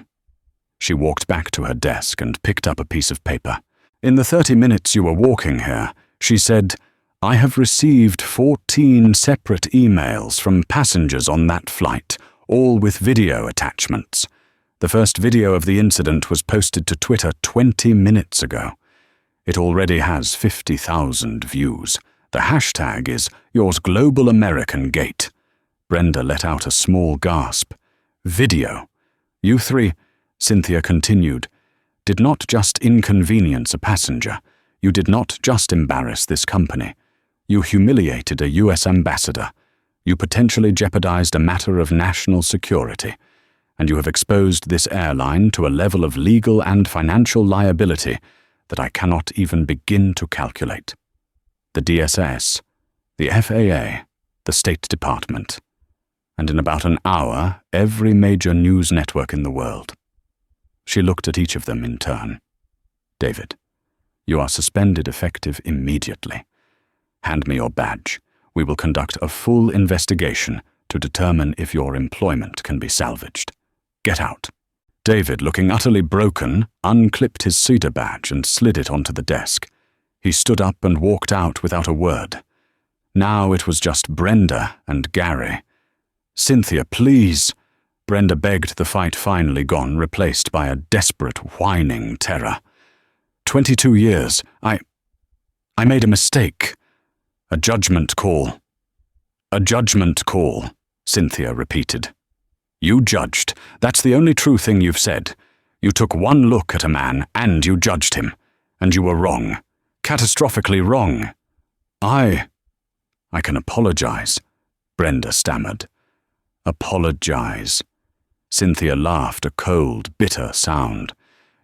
She walked back to her desk and picked up a piece of paper. In the 30 minutes you were walking here, she said, I have received 14 separate emails from passengers on that flight, all with video attachments. The first video of the incident was posted to Twitter 20 minutes ago. It already has 50,000 views. The hashtag is Yours Global American Gate. Brenda let out a small gasp. Video. You three, Cynthia continued, did not just inconvenience a passenger. You did not just embarrass this company. You humiliated a U.S. ambassador. You potentially jeopardized a matter of national security. And you have exposed this airline to a level of legal and financial liability that I cannot even begin to calculate. The DSS, the FAA, the State Department, and in about an hour, every major news network in the world. She looked at each of them in turn. David, you are suspended effective immediately. Hand me your badge. We will conduct a full investigation to determine if your employment can be salvaged. Get out. David, looking utterly broken, unclipped his cedar badge and slid it onto the desk. He stood up and walked out without a word. Now it was just Brenda and Gary. Cynthia, please. Brenda begged, the fight finally gone, replaced by a desperate, whining terror. 22 years. I made a mistake. A judgment call. A judgment call, Cynthia repeated. You judged. That's the only true thing you've said. You took one look at a man and you judged him. And you were wrong. Catastrophically wrong. I can apologize, Brenda stammered. Apologize. Cynthia laughed, a cold, bitter sound.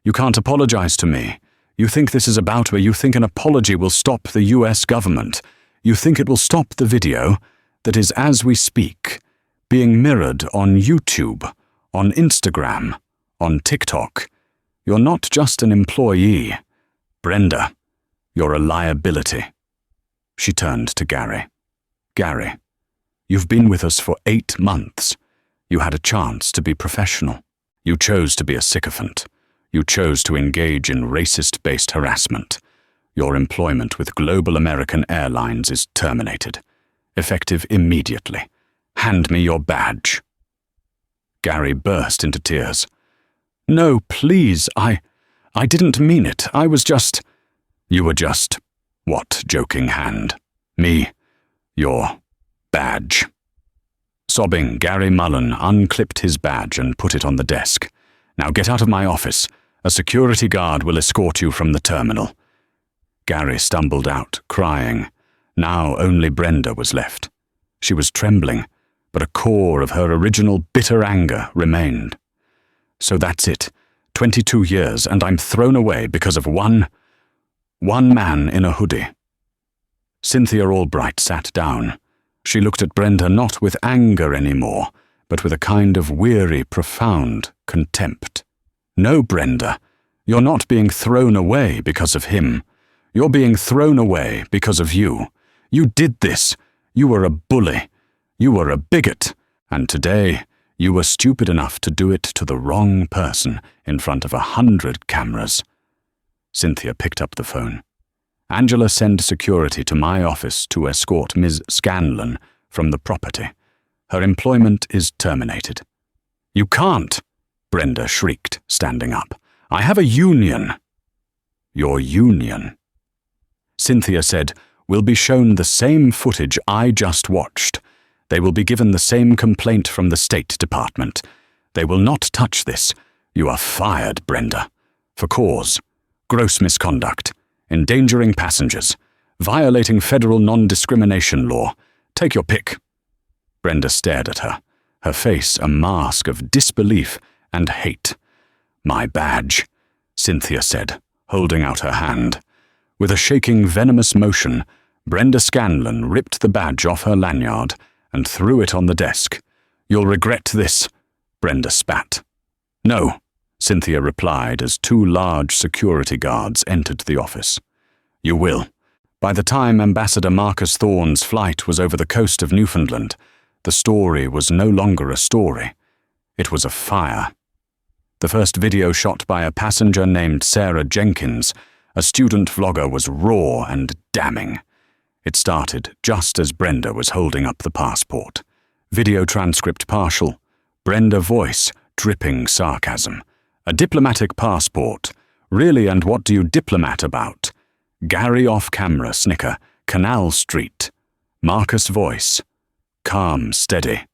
You can't apologize to me. You think this is about me. You think an apology will stop the U.S. government. You think it will stop the video that is, as we speak, being mirrored on YouTube, on Instagram, on TikTok. You're not just an employee. Brenda, you're a liability. She turned to Gary. Gary, you've been with us for 8 months. You had a chance to be professional. You chose to be a sycophant. You chose to engage in racist-based harassment. Your employment with Global American Airlines is terminated. Effective immediately. Hand me your badge. Gary burst into tears. No, please, I didn't mean it. I was just... You were just What joking hand? Me, your badge. Sobbing, Gary Mullen unclipped his badge and put it on the desk. Now get out of my office. A security guard will escort you from the terminal. Gary stumbled out, crying. Now only Brenda was left. She was trembling, but a core of her original bitter anger remained. So that's it. 22 years, and I'm thrown away because of one man in a hoodie. Cynthia Albright sat down. She looked at Brenda not with anger anymore, but with a kind of weary, profound contempt. No, Brenda, you're not being thrown away because of him. You're being thrown away because of you. You did this. You were a bully. You were a bigot. And today, you were stupid enough to do it to the wrong person in front of 100 cameras. Cynthia picked up the phone. Angela, send security to my office to escort Ms. Scanlon from the property. Her employment is terminated. You can't, Brenda shrieked, standing up. I have a union. Your union? Cynthia said, will be shown the same footage I just watched. They will be given the same complaint from the State Department. They will not touch this. You are fired, Brenda. For cause. Gross misconduct. Endangering passengers. Violating federal non-discrimination law. Take your pick. Brenda stared at her, her face a mask of disbelief and hate. My badge, Cynthia said, holding out her hand. With a shaking, venomous motion, Brenda Scanlon ripped the badge off her lanyard and threw it on the desk. You'll regret this, Brenda spat. No, Cynthia replied as 2 large security guards entered the office. You will. By the time Ambassador Marcus Thorne's flight was over the coast of Newfoundland, the story was no longer a story. It was a fire. The first video shot by a passenger named Sarah Jenkins, a student vlogger, was raw and damning. It started just as Brenda was holding up the passport. Video transcript partial. Brenda voice dripping sarcasm. A diplomatic passport. Really, and what do you diplomat about? Gary off-camera snicker. Canal Street. Marcus voice. Calm, steady.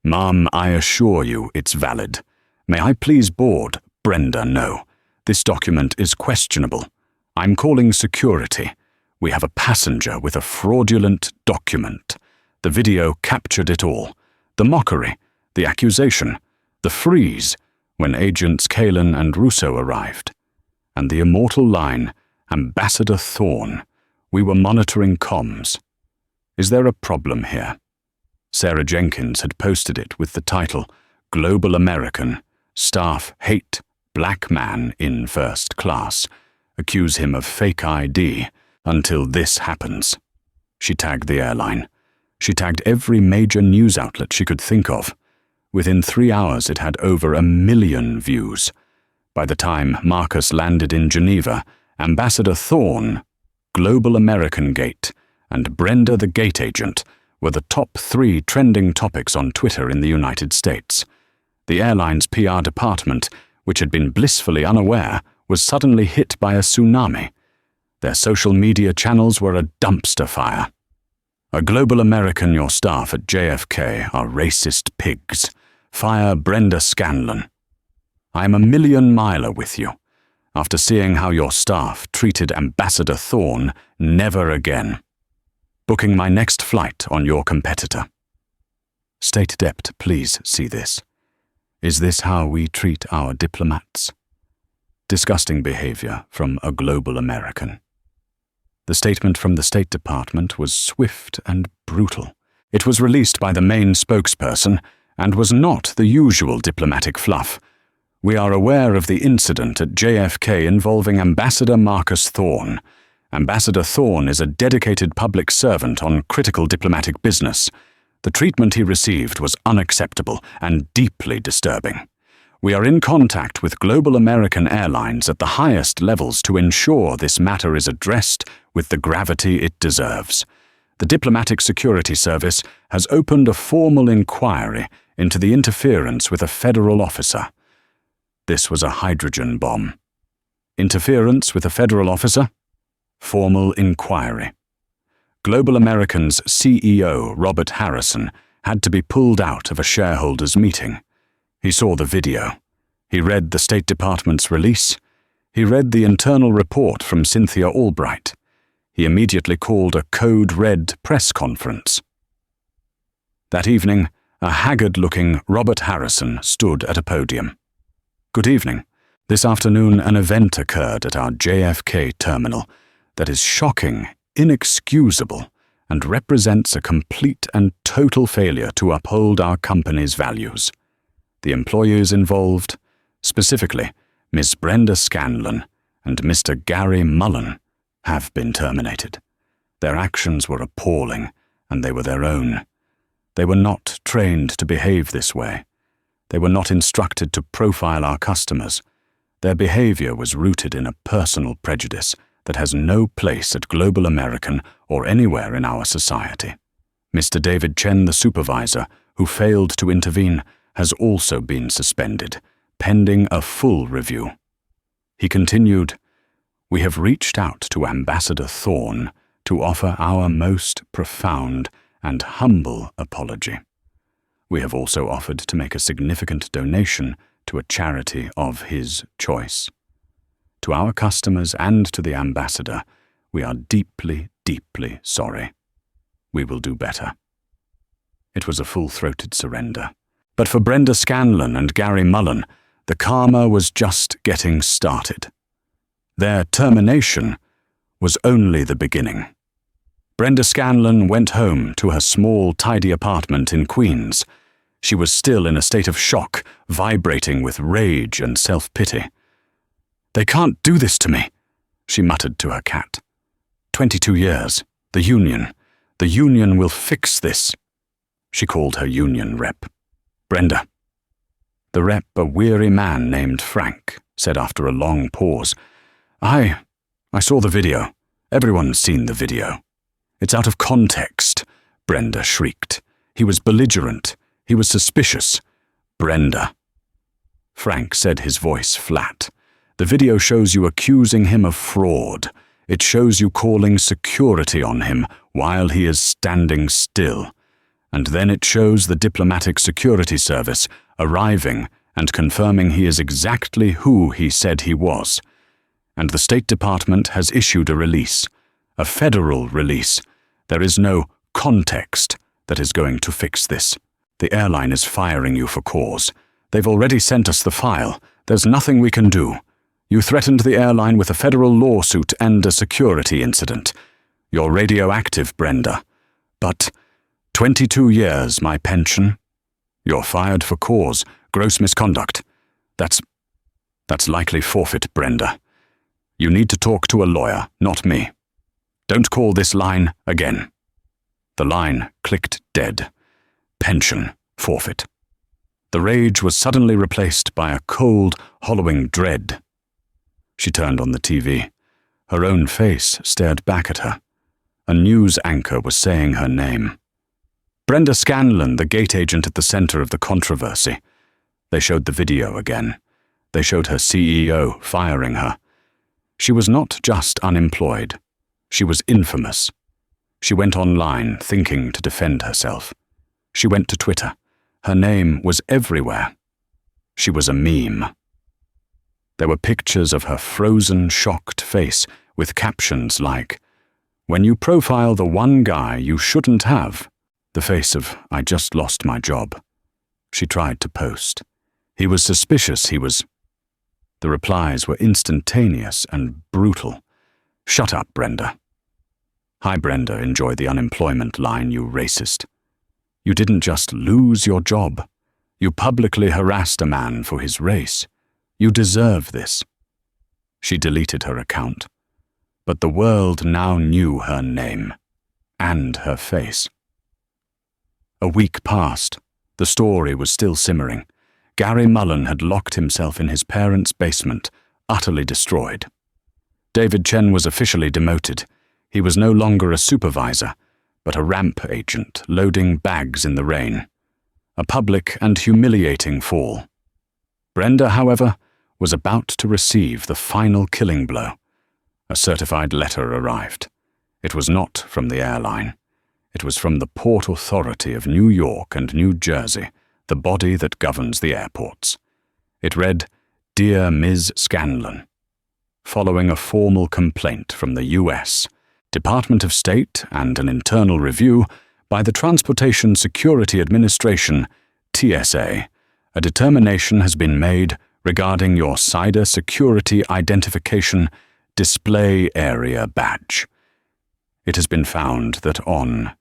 Ma'am, I assure you it's valid. May I please board? Brenda, no. This document is questionable. I'm calling security. We have a passenger with a fraudulent document. The video captured it all. The mockery, the accusation, the freeze when agents Kalin and Russo arrived. And the immortal line, Ambassador Thorne. We were monitoring comms. Is there a problem here? Sarah Jenkins had posted it with the title, Global American, Staff Hate Black Man in First Class, accuse him of fake ID until this happens. She tagged the airline. She tagged every major news outlet she could think of. Within 3 hours it had over 1 million views. By the time Marcus landed in Geneva, Ambassador Thorne, Global American Gate, and Brenda the Gate Agent were the top 3 trending topics on Twitter in the United States. The airline's PR department, which had been blissfully unaware, was suddenly hit by a tsunami. Their social media channels were a dumpster fire. A Global American, your staff at JFK are racist pigs. Fire Brenda Scanlon. I am 1,000,000 miler with you. After seeing how your staff treated Ambassador Thorne, never again. Booking my next flight on your competitor. State Dept, please see this. Is this how we treat our diplomats? Disgusting behavior from a Global American. The statement from the State Department was swift and brutal. It was released by the main spokesperson and was not the usual diplomatic fluff. We are aware of the incident at JFK involving Ambassador Marcus Thorne. Ambassador Thorne is a dedicated public servant on critical diplomatic business. The treatment he received was unacceptable and deeply disturbing. We are in contact with Global American Airlines at the highest levels to ensure this matter is addressed with the gravity it deserves. The Diplomatic Security Service has opened a formal inquiry into the interference with a federal officer. This was a hydrogen bomb. Interference with a federal officer? Formal inquiry. Global American's CEO, Robert Harrison, had to be pulled out of a shareholders' meeting. He saw the video. He read the State Department's release. He read the internal report from Cynthia Albright. He immediately called a code-red press conference. That evening, a haggard-looking Robert Harrison stood at a podium. "Good evening. This afternoon an event occurred at our JFK terminal that is shocking, inexcusable, and represents a complete and total failure to uphold our company's values. The employees involved, specifically Miss Brenda Scanlon and Mr. Gary Mullen, have been terminated. Their actions were appalling, and they were their own. They were not trained to behave this way. They were not instructed to profile our customers. Their behavior was rooted in a personal prejudice that has no place at Global American or anywhere in our society. Mr. David Chen, the supervisor, who failed to intervene, has also been suspended, pending a full review." He continued, "We have reached out to Ambassador Thorne to offer our most profound and humble apology. We have also offered to make a significant donation to a charity of his choice. To our customers and to the ambassador, we are deeply, deeply sorry. We will do better." It was a full-throated surrender. But for Brenda Scanlon and Gary Mullen, the karma was just getting started. Their termination was only the beginning. Brenda Scanlon went home to her small, tidy apartment in Queens. She was still in a state of shock, vibrating with rage and self-pity. "They can't do this to me," she muttered to her cat. 22 years. The union will fix this." She called her union rep. "Brenda." The rep, a weary man named Frank, said after a long pause, I saw the video. Everyone's seen the video." "It's out of context," Brenda shrieked. "He was belligerent. He was suspicious." "Brenda." Frank said, his voice flat. "The video shows you accusing him of fraud. It shows you calling security on him while he is standing still. And then it shows the diplomatic security service arriving and confirming he is exactly who he said he was. And the State Department has issued a release, a federal release. There is no context that is going to fix this. The airline is firing you for cause. They've already sent us the file. There's nothing we can do. You threatened the airline with a federal lawsuit and a security incident. You're radioactive, Brenda. But 22 years, my pension. You're fired for cause, gross misconduct. That's likely forfeit, Brenda. You need to talk to a lawyer, not me. Don't call this line again." The line clicked dead. Pension, forfeit. The rage was suddenly replaced by a cold, hollowing dread. She turned on the TV. Her own face stared back at her. A news anchor was saying her name. Brenda Scanlon, the gate agent at the center of the controversy. They showed the video again. They showed her CEO firing her. She was not just unemployed. She was infamous. She went online thinking to defend herself. She went to Twitter. Her name was everywhere. She was a meme. There were pictures of her frozen, shocked face with captions like, "When you profile the one guy you shouldn't have," the face of, "I just lost my job." She tried to post. He was suspicious, he was... The replies were instantaneous and brutal. "Shut up, Brenda." "Hi, Brenda, enjoy the unemployment line, you racist. You didn't just lose your job. You publicly harassed a man for his race. You deserve this." She deleted her account. But the world now knew her name and her face. A week passed. The story was still simmering. Gary Mullen had locked himself in his parents' basement, utterly destroyed. David Chen was officially demoted. He was no longer a supervisor, but a ramp agent loading bags in the rain. A public and humiliating fall. Brenda, however, was about to receive the final killing blow. A certified letter arrived. It was not from the airline. It was from the Port Authority of New York and New Jersey, the body that governs the airports. It read, "Dear Ms. Scanlon, following a formal complaint from the U.S. Department of State and an internal review by the Transportation Security Administration, TSA, a determination has been made regarding your SIDA Security Identification Display Area Badge. It has been found that on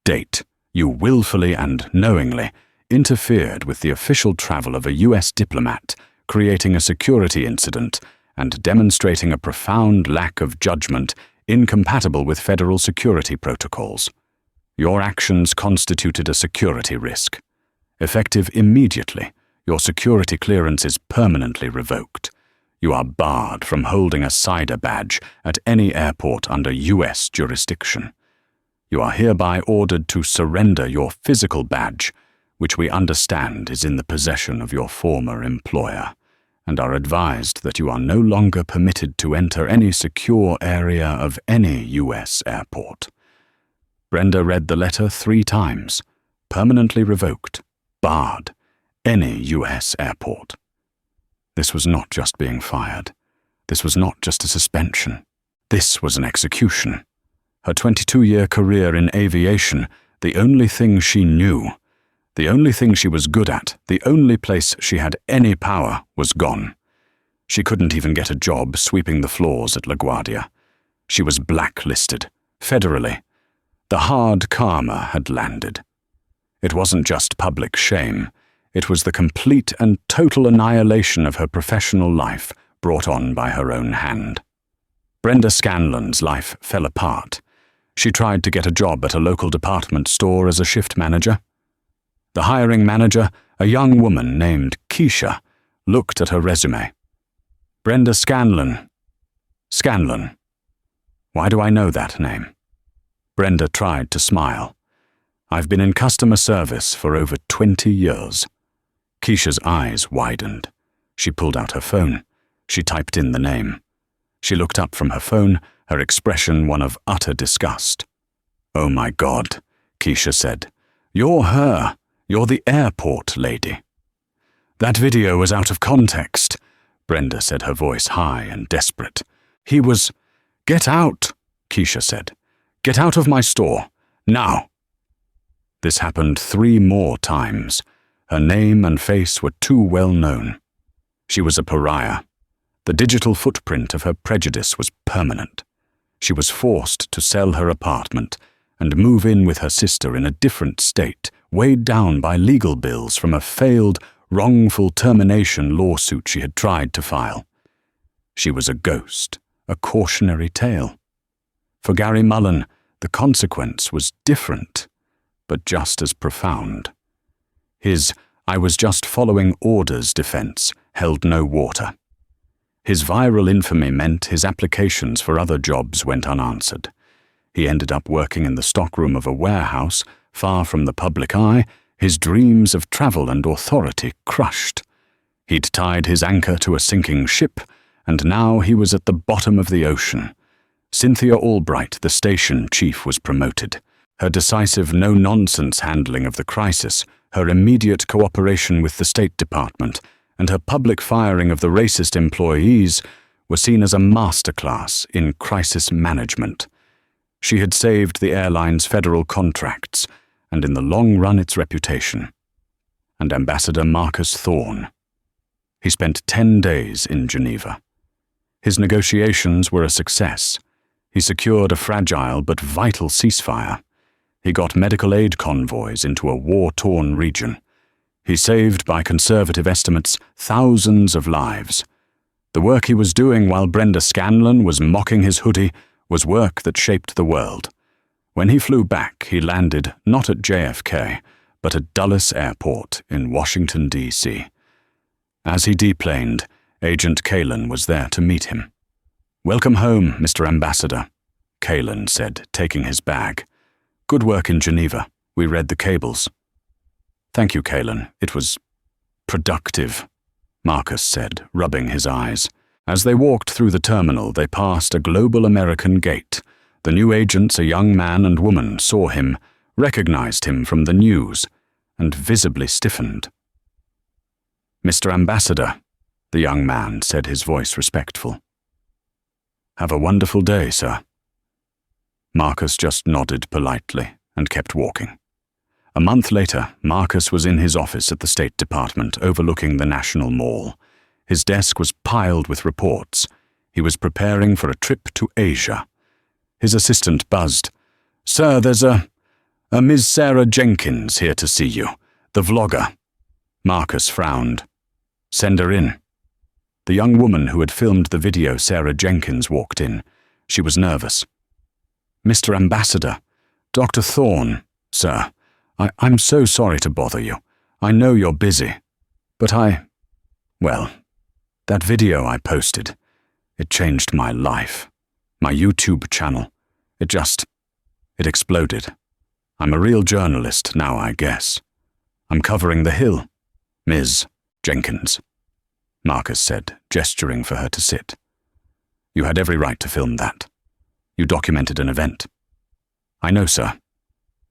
date, you willfully and knowingly interfered with the official travel of a U.S. diplomat, creating a security incident and demonstrating a profound lack of judgment incompatible with federal security protocols. Your actions constituted a security risk. Effective immediately, your security clearance is permanently revoked. You are barred from holding a SIDA badge at any airport under U.S. jurisdiction. You are hereby ordered to surrender your physical badge, which we understand is in the possession of your former employer, and are advised that you are no longer permitted to enter any secure area of any U.S. airport." Brenda read the letter 3 times. Permanently revoked. Barred. Any U.S. airport. This was not just being fired. This was not just a suspension. This was an execution. Her 22-year career in aviation, the only thing she knew, the only thing she was good at, the only place she had any power, was gone. She couldn't even get a job sweeping the floors at LaGuardia. She was blacklisted, federally. The hard karma had landed. It wasn't just public shame. It was the complete and total annihilation of her professional life brought on by her own hand. Brenda Scanlon's life fell apart. She tried to get a job at a local department store as a shift manager. The hiring manager, a young woman named Keisha, looked at her resume. Brenda Scanlon. Scanlon. Why do I know that name? Brenda tried to smile. I've been in customer service for over 20 years. Keisha's eyes widened. She pulled out her phone. She typed in the name. She looked up from her phone, her expression one of utter disgust. "Oh my God," Keisha said. "You're her. You're the airport lady." "That video was out of context," Brenda said, her voice high and desperate. "He was—" "Get out," Keisha said. "Get out of my store. Now." This happened 3 more times. Her name and face were too well known. She was a pariah. The digital footprint of her prejudice was permanent. She was forced to sell her apartment and move in with her sister in a different state, weighed down by legal bills from a failed, wrongful termination lawsuit she had tried to file. She was a ghost, a cautionary tale. For Gary Mullen, the consequence was different, but just as profound. His "I was just following orders" defense held no water. His viral infamy meant his applications for other jobs went unanswered. He ended up working in the stockroom of a warehouse, far from the public eye, his dreams of travel and authority crushed. He'd tied his anchor to a sinking ship, and now he was at the bottom of the ocean. Cynthia Albright, the station chief, was promoted. Her decisive, no-nonsense handling of the crisis, her immediate cooperation with the State Department, and her public firing of the racist employees were seen as a masterclass in crisis management. She had saved the airline's federal contracts, and in the long run its reputation. And Ambassador Marcus Thorne. He spent 10 days in Geneva. His negotiations were a success. He secured a fragile but vital ceasefire. He got medical aid convoys into a war-torn region. He saved, by conservative estimates, thousands of lives. The work he was doing while Brenda Scanlon was mocking his hoodie was work that shaped the world. When he flew back, he landed not at JFK, but at Dulles Airport in Washington, D.C. As he deplaned, Agent Kalin was there to meet him. "Welcome home, Mr. Ambassador," Kalin said, taking his bag. "Good work in Geneva. We read the cables." "Thank you, Kalin. It was productive," Marcus said, rubbing his eyes. As they walked through the terminal, they passed a Global American gate. The new agents, a young man and woman, saw him, recognized him from the news, and visibly stiffened. "Mr. Ambassador," the young man said, his voice respectful. "Have a wonderful day, sir." Marcus just nodded politely and kept walking. A month later, Marcus was in his office at the State Department overlooking the National Mall. His desk was piled with reports. He was preparing for a trip to Asia. His assistant buzzed. "Sir, there's a Ms. Sarah Jenkins here to see you, the vlogger." Marcus frowned. "Send her in." The young woman who had filmed the video, Sarah Jenkins, walked in. She was nervous. "Mr. Ambassador, Dr. Thorne, sir, I'm so sorry to bother you. I know you're busy. But well, that video I posted, it changed my life. My YouTube channel, it exploded. I'm a real journalist now, I guess. I'm covering the Hill, Ms. Jenkins," Marcus said, gesturing for her to sit. "You had every right to film that. You documented an event." "I know, sir.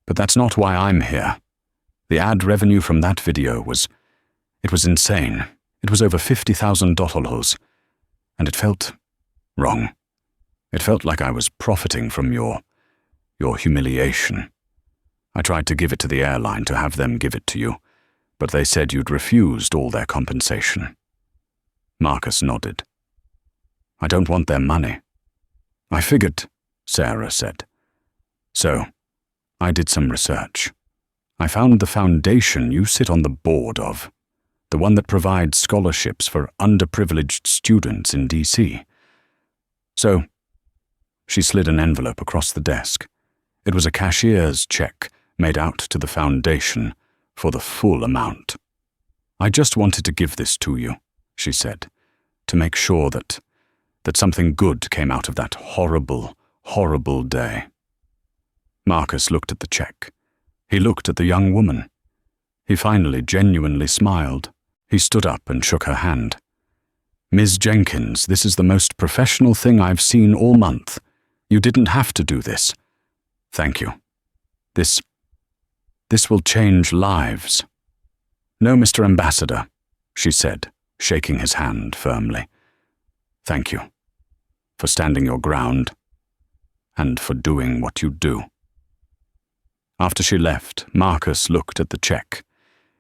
But that's not why I'm here. The ad revenue from that video was insane. It was over $50,000, and it felt wrong. It felt like I was profiting from your humiliation. I tried to give it to the airline to have them give it to you, but they said you'd refused all their compensation." Marcus nodded. "I don't want their money." "I figured," Sarah said. "So, I did some research. I found the foundation you sit on the board of, the one that provides scholarships for underprivileged students in D.C. So, she slid an envelope across the desk. It was a cashier's check made out to the foundation for the full amount. "I just wanted to give this to you," she said, "to make sure that something good came out of that horrible, horrible day." Marcus looked at the check. He looked at the young woman. He finally genuinely smiled. He stood up and shook her hand. "Ms. Jenkins, this is the most professional thing I've seen all month. You didn't have to do this. Thank you. This will change lives." "No, Mr. Ambassador," she said, shaking his hand firmly. "Thank you for standing your ground and for doing what you do." After she left, Marcus looked at the check.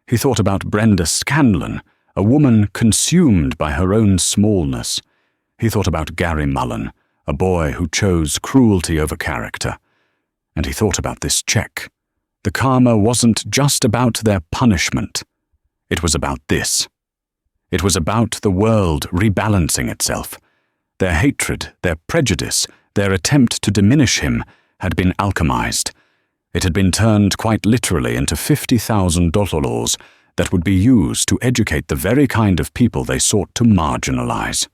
He thought about Brenda Scanlon, a woman consumed by her own smallness. He thought about Gary Mullen, a boy who chose cruelty over character. And he thought about this check. The karma wasn't just about their punishment. It was about this. It was about the world rebalancing itself. Their hatred, their prejudice, their attempt to diminish him had been alchemized. It had been turned quite literally into $50,000 that would be used to educate the very kind of people they sought to marginalize.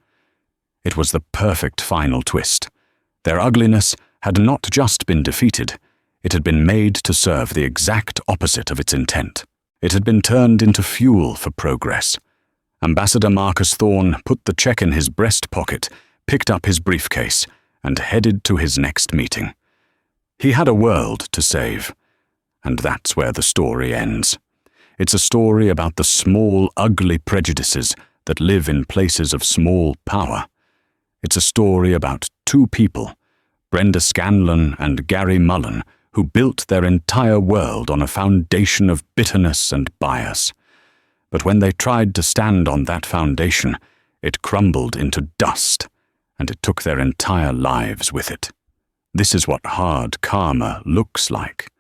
It was the perfect final twist. Their ugliness had not just been defeated, it had been made to serve the exact opposite of its intent. It had been turned into fuel for progress. Ambassador Marcus Thorne put the check in his breast pocket, picked up his briefcase, and headed to his next meeting. He had a world to save, and that's where the story ends. It's a story about the small, ugly prejudices that live in places of small power. It's a story about two people, Brenda Scanlon and Gary Mullen, who built their entire world on a foundation of bitterness and bias. But when they tried to stand on that foundation, it crumbled into dust, and it took their entire lives with it. This is what hard karma looks like.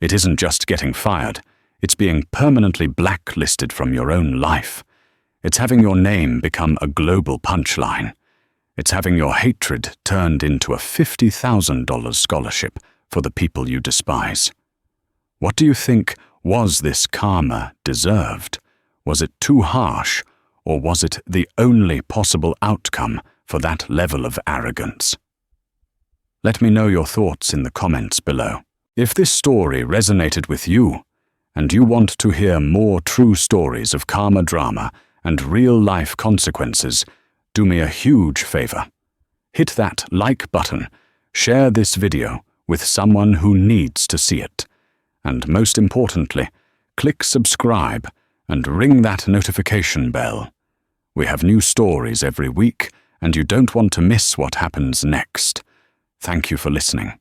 It isn't just getting fired, it's being permanently blacklisted from your own life. It's having your name become a global punchline. It's having your hatred turned into a $50,000 scholarship for the people you despise. What do you think was this karma deserved? Was it too harsh, or was it the only possible outcome for that level of arrogance? Let me know your thoughts in the comments below. If this story resonated with you, and you want to hear more true stories of karma drama and real-life consequences, do me a huge favor. Hit that like button, share this video with someone who needs to see it, and most importantly, click subscribe and ring that notification bell. We have new stories every week, and you don't want to miss what happens next. Thank you for listening.